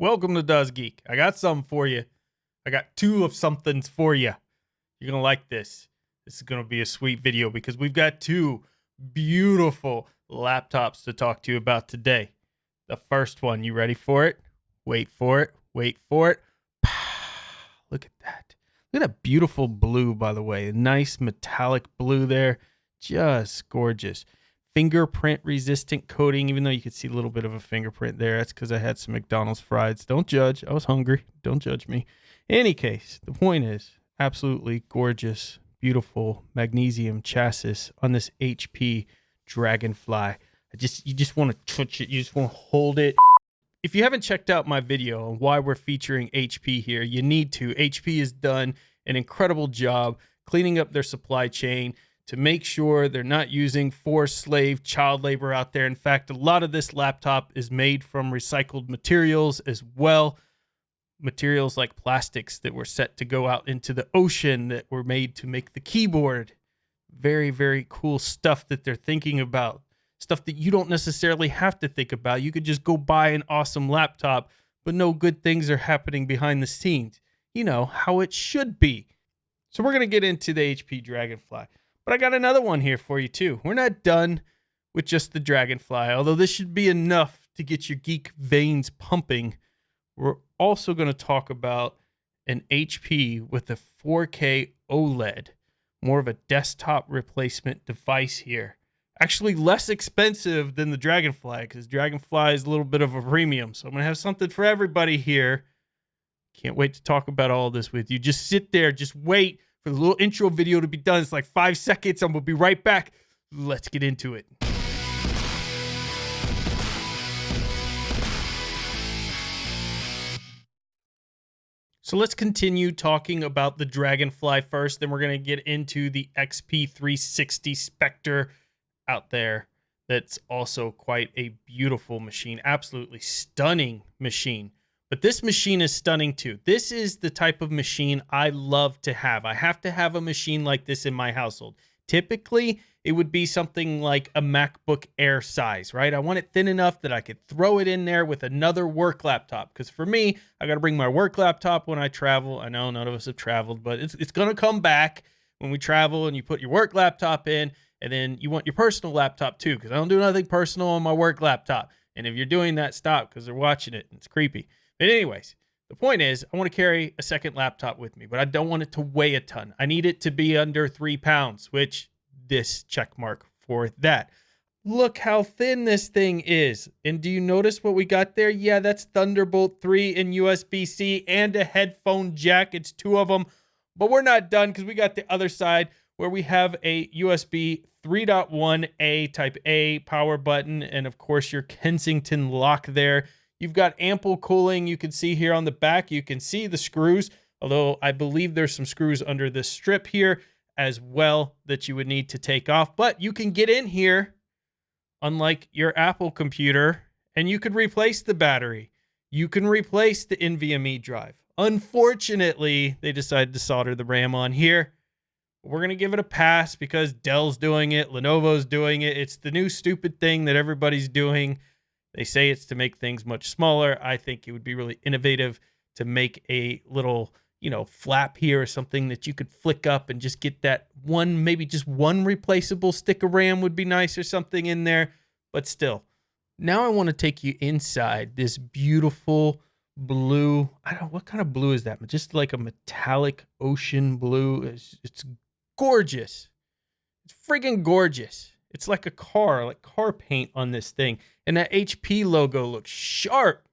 Welcome to DasGeek. I got something for you. I got two of somethings for you. You're going to like this. This is going to be a sweet video because we've got two beautiful laptops to talk to you about today. The first one, you ready for it? Wait for it. Wait for it. Look at that. Look at that beautiful blue, by the way. A nice metallic blue there. Just gorgeous. Fingerprint resistant coating, even though you could see a little bit of a fingerprint there. That's because I had some McDonald's fries. Don't judge. I was hungry. Don't judge me. In any case, the point is absolutely gorgeous, beautiful magnesium chassis on this HP Dragonfly. You just want to touch it. You just want to hold it. If you haven't checked out my video on why we're featuring HP here, you need to. HP has done an incredible job cleaning up their supply chain to make sure they're not using forced slave child labor out there. In fact, a lot of this laptop is made from recycled materials as well. Materials like plastics that were set to go out into the ocean that were made to make the keyboard. Very, very cool stuff that they're thinking about. Stuff that you don't necessarily have to think about. You could just go buy an awesome laptop, but no good things are happening behind the scenes. You know, how it should be. So we're going to get into the HP Dragonfly. But I got another one here for you too. We're not done with just the Dragonfly, although this should be enough to get your geek veins pumping. We're also going to talk about an HP with a 4K OLED, more of a desktop replacement device here. Actually less expensive than the Dragonfly because Dragonfly is a little bit of a premium. So I'm going to have something for everybody here. Can't wait to talk about all this with you. Just sit there, just wait for the little intro video to be done. It's like 5 seconds and we'll be right back. Let's get into it. So let's continue talking about the Dragonfly first. Then we're going to get into the x360 Spectre out there. That's also quite a beautiful machine. Absolutely stunning machine. But this machine is stunning too. This is the type of machine I love to have. I have to have a machine like this in my household. Typically, it would be something like a MacBook Air size, right? I want it thin enough that I could throw it in there with another work laptop. Because for me, I got to bring my work laptop when I travel. I know none of us have traveled, but it's going to come back when we travel and you put your work laptop in. And then you want your personal laptop too, because I don't do nothing personal on my work laptop. And if you're doing that, stop, because they're watching it and it's creepy. But anyways, the point is I want to carry a second laptop with me, but I don't want it to weigh a ton. I need it to be under 3 pounds, which this check mark for that. Look how thin this thing is. And do you notice what we got there? Yeah, that's Thunderbolt 3 and USB-C and a headphone jack. It's 2 of them. But we're not done because we got the other side where we have a USB 3.1A type A power button. And of course, your Kensington lock there. You've got ample cooling. You can see here on the back, you can see the screws, although I believe there's some screws under this strip here as well that you would need to take off. But you can get in here, unlike your Apple computer, and you could replace the battery. You can replace the NVMe drive. Unfortunately, they decided to solder the RAM on here. We're going to give it a pass because Dell's doing it. Lenovo's doing it. It's the new stupid thing that everybody's doing. They say it's to make things much smaller. I think it would be really innovative to make a little, flap here or something that you could flick up and just get that one, maybe just one replaceable stick of RAM would be nice or something in there. But still, now I want to take you inside this beautiful blue. I don't know, what kind of blue is that? Just like a metallic ocean blue. It's gorgeous. It's friggin' gorgeous. It's like a car, like car paint on this thing. And that HP logo looks sharp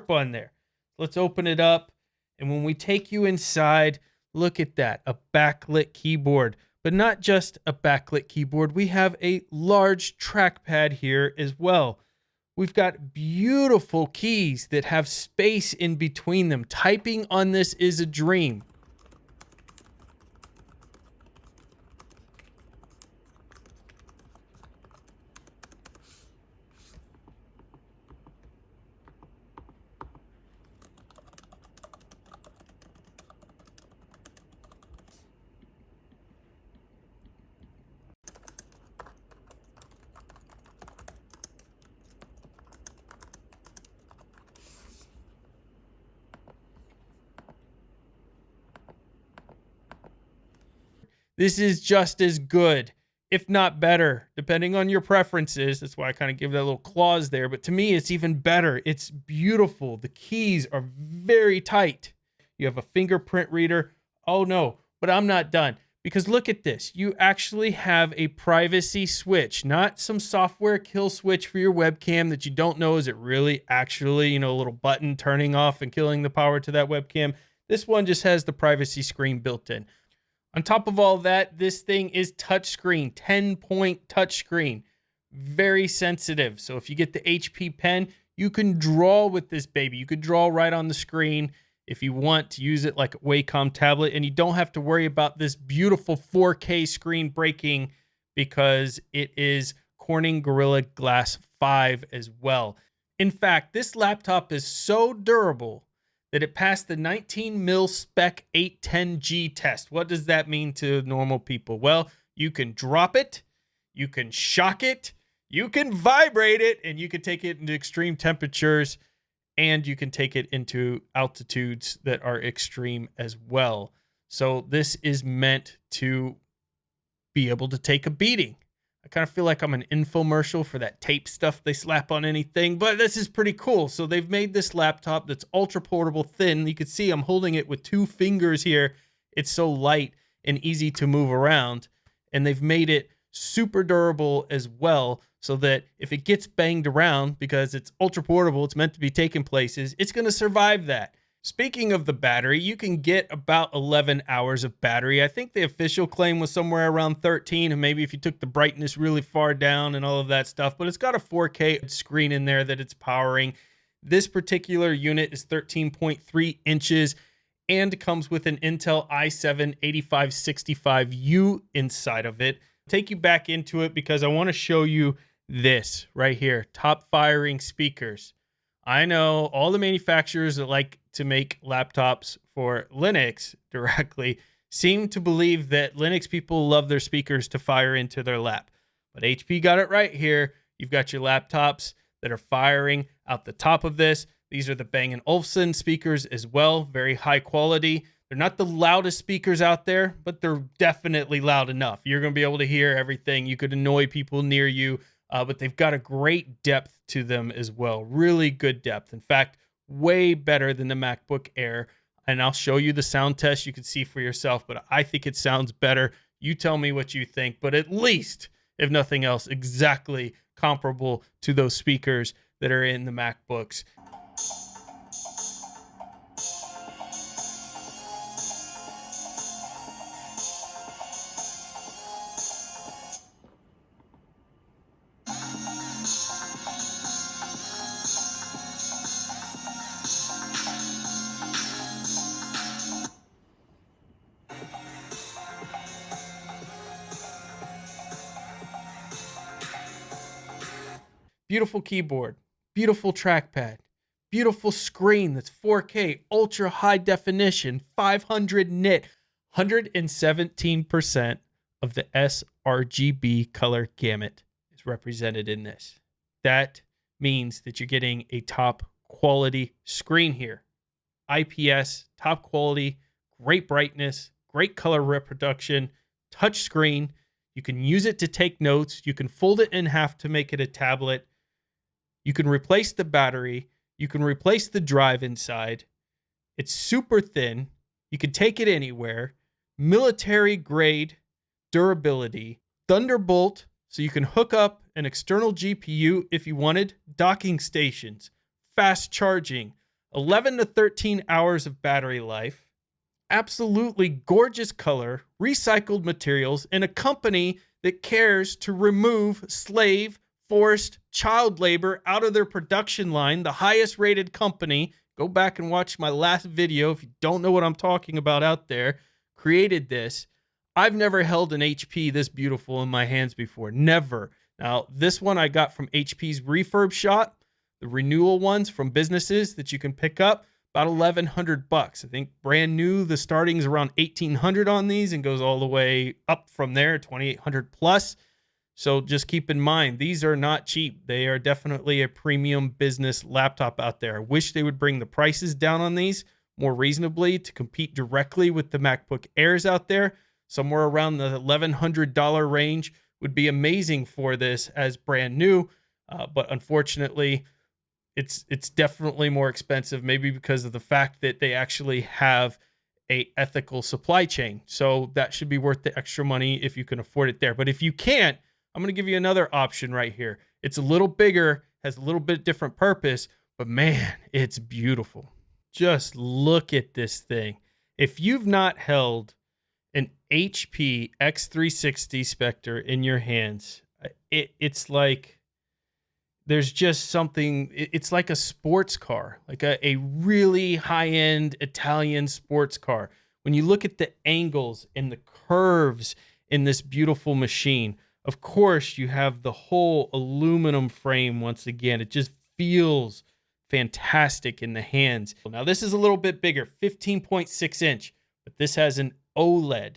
on there. Let's open it up. And when we take you inside, look at that, a backlit keyboard. But not just a backlit keyboard. We have a large trackpad here as well. We've got beautiful keys that have space in between them. Typing on this is a dream. This is just as good, if not better, depending on your preferences. That's why I kind of give that little clause there. But to me, it's even better. It's beautiful. The keys are very tight. You have a fingerprint reader. Oh no, but I'm not done. Because look at this. You actually have a privacy switch, not some software kill switch for your webcam that you don't know. Is it really actually, a little button turning off and killing the power to that webcam? This one just has the privacy screen built in. On top of all that, this thing is touchscreen, 10-point touchscreen, very sensitive. So if you get the HP pen, you can draw with this baby. You could draw right on the screen if you want to use it like a Wacom tablet, and you don't have to worry about this beautiful 4K screen breaking because it is Corning Gorilla Glass 5 as well. In fact, this laptop is so durable that it passed the 19mm Spec 810G test. What does that mean to normal people? Well, you can drop it, you can shock it, you can vibrate it, and you can take it into extreme temperatures, and you can take it into altitudes that are extreme as well. So this is meant to be able to take a beating. I kind of feel like I'm an infomercial for that tape stuff they slap on anything, but this is pretty cool. So they've made this laptop that's ultra portable, thin. You can see I'm holding it with 2 fingers here. It's so light and easy to move around. And they've made it super durable as well, so that if it gets banged around, because it's ultra portable, it's meant to be taken places, it's going to survive that. Speaking of the battery, you can get about 11 hours of battery. I think the official claim was somewhere around 13, and maybe if you took the brightness really far down and all of that stuff, but it's got a 4K screen in there that it's powering. This particular unit is 13.3 inches and comes with an Intel i7-8565U inside of it. Take you back into it because I want to show you this right here, top firing speakers. I know all the manufacturers that like to make laptops for Linux directly seem to believe that Linux people love their speakers to fire into their lap. But HP got it right here. You've got your laptops that are firing out the top of this. These are the Bang & Olufsen speakers as well, very high quality. They're not the loudest speakers out there, but they're definitely loud enough. You're going to be able to hear everything. You could annoy people near you. But they've got a great depth to them as well. Really good depth. In fact, way better than the MacBook Air. And I'll show you the sound test. You can see for yourself, but I think it sounds better. You tell me what you think, but at least, if nothing else, exactly comparable to those speakers that are in the MacBooks. Beautiful keyboard, beautiful trackpad, beautiful screen that's 4K, ultra high definition, 500 nit, 117% of the sRGB color gamut is represented in this. That means that you're getting a top quality screen here. IPS, top quality, great brightness, great color reproduction, touch screen. You can use it to take notes. You can fold it in half to make it a tablet. You can replace the battery. You can replace the drive inside. It's super thin. You can take it anywhere. Military grade durability. Thunderbolt, so you can hook up an external GPU if you wanted. Docking stations. Fast charging. 11 to 13 hours of battery life. Absolutely gorgeous color. Recycled materials. And a company that cares to remove forced child labor out of their production line, the highest rated company. Go back and watch my last video if you don't know what I'm talking about out there. Created this. I've never held an HP this beautiful in my hands before. Never. Now, this one I got from HP's refurb shop, the renewal ones from businesses that you can pick up, about $1,100. I think brand new, the starting is around $1,800 on these and goes all the way up from there, $2,800 plus. So just keep in mind, these are not cheap. They are definitely a premium business laptop out there. I wish they would bring the prices down on these more reasonably to compete directly with the MacBook Airs out there somewhere around the $1,100 range would be amazing for this as brand new. But unfortunately, it's definitely more expensive, maybe because of the fact that they actually have a ethical supply chain. So that should be worth the extra money if you can afford it there. But if you can't, I'm going to give you another option right here. It's a little bigger, has a little bit different purpose, but man, it's beautiful. Just look at this thing. If you've not held an HP X360 Spectre in your hands, it's like there's just something, it's like a sports car, like a really high-end Italian sports car. When you look at the angles and the curves in this beautiful machine, of course, you have the whole aluminum frame once again. It just feels fantastic in the hands. Now, this is a little bit bigger, 15.6 inch, but this has an OLED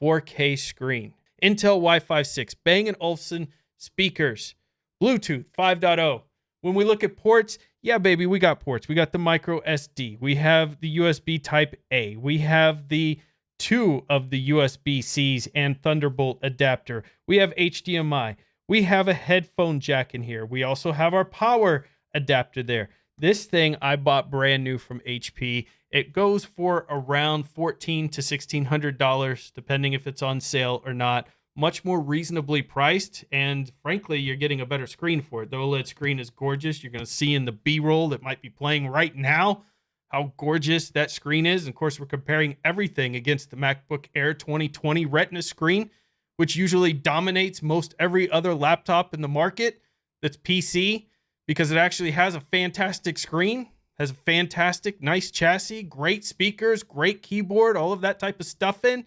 4K screen. Intel Wi-Fi 6, Bang & Olufsen speakers, Bluetooth 5.0. When we look at ports, yeah, baby, we got ports. We got the micro SD. We have the USB Type A. We have the 2 of the USB-Cs and Thunderbolt adapter. We have HDMI. We have a headphone jack in here. We also have our power adapter there. This thing I bought brand new from HP. It goes for around $1,400 to $1,600, depending if it's on sale or not. Much more reasonably priced, and frankly, you're getting a better screen for it. The OLED screen is gorgeous. You're going to see in the B-roll that might be playing right now how gorgeous that screen is. And of course, we're comparing everything against the MacBook Air 2020 Retina screen, which usually dominates most every other laptop in the market that's PC, because it actually has a fantastic screen, has a fantastic, nice chassis, great speakers, great keyboard, all of that type of stuff in.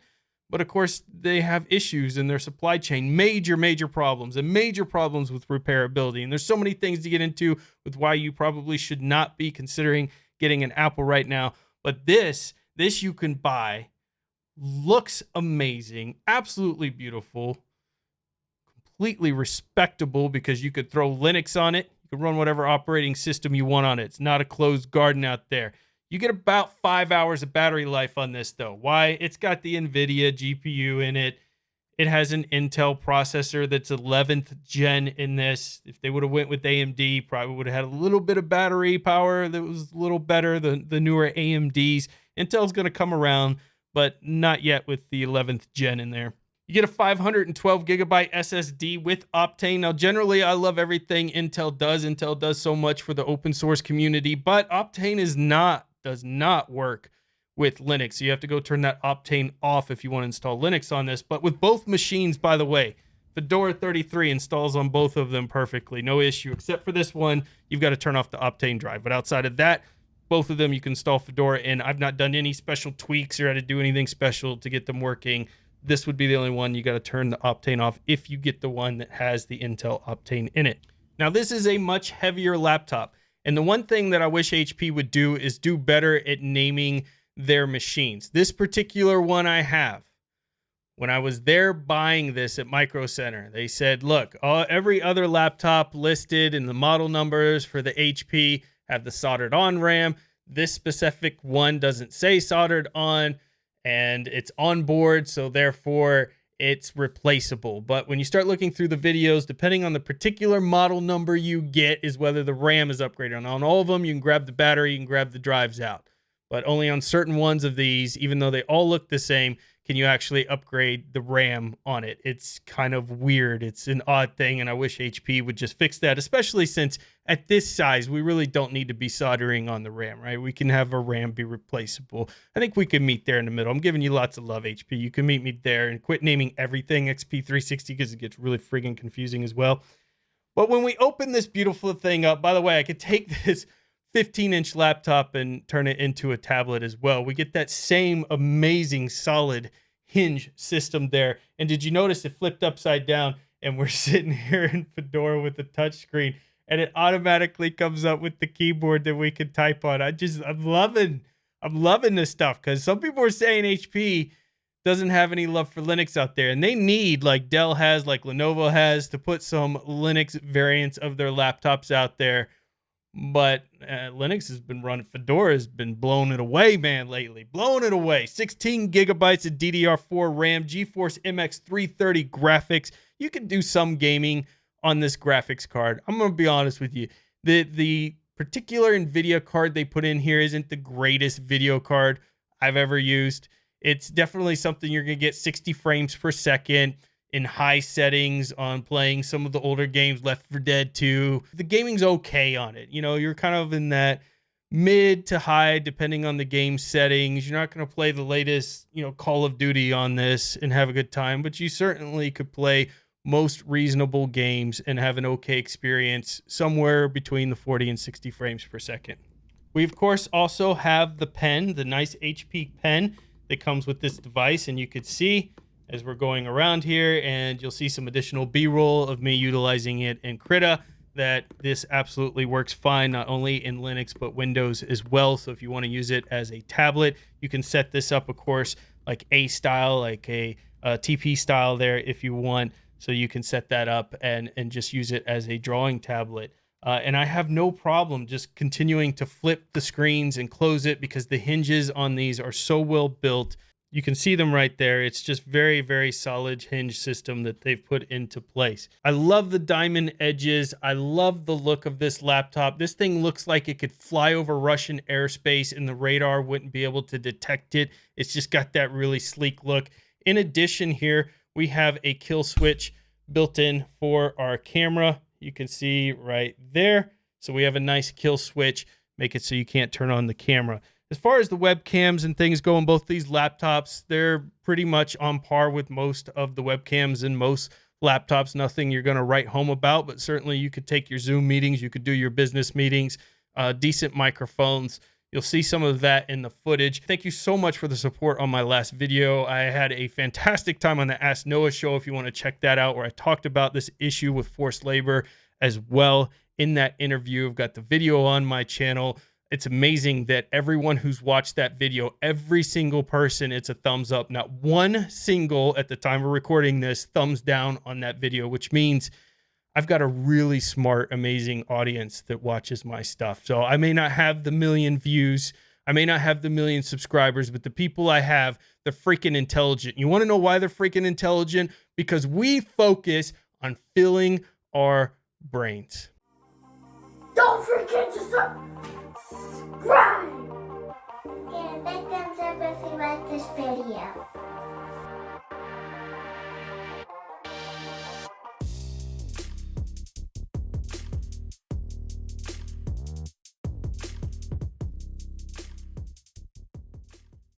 But of course, they have issues in their supply chain, major problems, and major problems with repairability. And there's so many things to get into with why you probably should not be considering getting an Apple right now. But this you can buy, looks amazing, absolutely beautiful, completely respectable, because you could throw Linux on it. You can run whatever operating system you want on it. It's not a closed garden out there. You get about 5 hours of battery life on this, though. Why? It's got the NVIDIA GPU in it. It has an Intel processor that's 11th gen in this. If they would have went with AMD, probably would have had a little bit of battery power that was a little better than the newer AMDs. Intel's going to come around, but not yet with the 11th gen in there. You get a 512 gigabyte SSD with Optane. Now, generally, I love everything Intel does. Intel does so much for the open source community, but Optane does not work with Linux. So you have to go turn that Optane off if you want to install Linux on this. But with both machines, by the way, Fedora 33 installs on both of them perfectly. No issue, except for this one, you've got to turn off the Optane drive. But outside of that, both of them you can install Fedora in. I've not done any special tweaks or had to do anything special to get them working. This would be the only one you got to turn the Optane off if you get the one that has the Intel Optane in it. Now, this is a much heavier laptop. And the one thing that I wish HP would do is do better at naming their machines. This particular one I have, when I was there buying this at Micro Center, they said, look, every other laptop listed in the model numbers for the HP have the soldered on RAM. This specific one doesn't say soldered on, and it's on board, so therefore it's replaceable. But when you start looking through the videos, depending on the particular model number you get is whether the RAM is upgraded. And on all of them, you can grab the battery, you can grab the drives out. But only on certain ones of these, even though they all look the same, can you actually upgrade the RAM on it. It's kind of weird. It's an odd thing, and I wish HP would just fix that, especially since at this size, we really don't need to be soldering on the RAM, right? We can have a RAM be replaceable. I think we can meet there in the middle. I'm giving you lots of love, HP. You can meet me there, and quit naming everything XP360 because it gets really friggin' confusing as well. But when we open this beautiful thing up, by the way, I could take this 15-inch laptop and turn it into a tablet as well. We get that same amazing solid hinge system there. And did you notice it flipped upside down, and we're sitting here in Fedora with the touchscreen, and it automatically comes up with the keyboard that we can type on. I'm loving this stuff, because some people are saying HP doesn't have any love for Linux out there, and they need, like Dell has, like Lenovo has, to put some Linux variants of their laptops out there. but Linux has been running. Fedora has been blowing it away, man, lately. Blowing it away. 16 gigabytes of DDR4 RAM, GeForce MX 330 graphics. You can do some gaming on this graphics card. I'm going to be honest with you. The particular NVIDIA card they put in here isn't the greatest video card I've ever used. It's definitely something you're going to get 60 frames per second in high settings on playing some of the older games, Left 4 Dead 2. The gaming's okay on it. You know, you're kind of in that mid to high, depending on the game settings. You're not going to play the latest, Call of Duty on this and have a good time, but you certainly could play most reasonable games and have an okay experience somewhere between the 40 and 60 frames per second. We, of course, also have the pen, the nice HP pen that comes with this device, and you could see as we're going around here, and you'll see some additional B-roll of me utilizing it in Krita, that this absolutely works fine, not only in Linux, but Windows as well. So if you want to use it as a tablet, you can set this up, of course, like A style, like a TP style there if you want. So you can set that up and just use it as a drawing tablet. And I have no problem just continuing to flip the screens and close it because the hinges on these are so well built. You can see them right there. It's just very, very solid hinge system that they've put into place. I love the diamond edges. I love the look of this laptop. This thing looks like it could fly over Russian airspace and the radar wouldn't be able to detect it. It's just got that really sleek look. In addition here, we have a kill switch built in for our camera. You can see right there. So we have a nice kill switch, make it so you can't turn on the camera. As far as the webcams and things go on both these laptops, they're pretty much on par with most of the webcams in most laptops. Nothing you're going to write home about, but certainly you could take your Zoom meetings, you could do your business meetings, decent microphones. You'll see some of that in the footage. Thank you so much for the support on my last video. I had a fantastic time on the Ask Noah show if you want to check that out, where I talked about this issue with forced labor as well in that interview. I've got the video on my channel. It's amazing that everyone who's watched that video, every single person, it's a thumbs up. Not one single, at the time of recording this, thumbs down on that video, which means I've got a really smart, amazing audience that watches my stuff. So I may not have the million views, I may not have the million subscribers, but the people I have, they're freaking intelligent. You want to know why they're freaking intelligent? Because we focus on filling our brains. Don't forget to subscribe! And thank them if you like this video.